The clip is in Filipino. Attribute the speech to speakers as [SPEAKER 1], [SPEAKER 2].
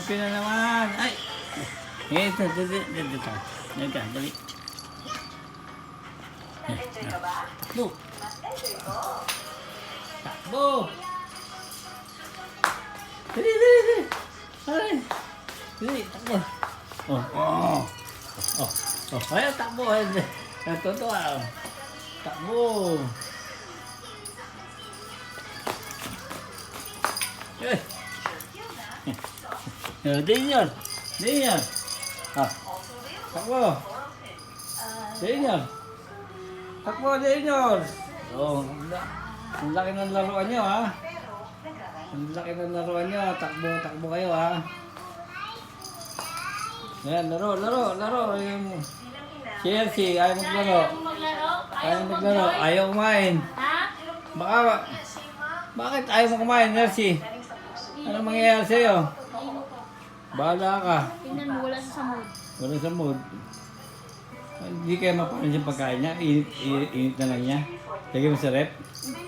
[SPEAKER 1] Sulpi na naman. Ay! Ito, dali. Dali. Takbo. Takbo. Dali. Ay. Dali, takbo. Oh. Ayan, takbo. Natutuwa. Takbo. Eh. Daniel. Takbo. Daniel. Oh, ang laki ng laruan nyo, ha? Ang laki ng laruan nyo. Takbo kayo, ha? Yan, laro. Yung Chelsea, ayaw maglaro. Ayaw kumain. Bakit ayaw mo kumain, Chelsea? Anong mangyayari sa'yo? Bahala ka.
[SPEAKER 2] Tingnan mo, wala sa mood.
[SPEAKER 1] Wala sa mood. Hindi kayo mapanin yung pagkain niya. Init na lang niya. Lagay mo sa rep.
[SPEAKER 2] Hindi,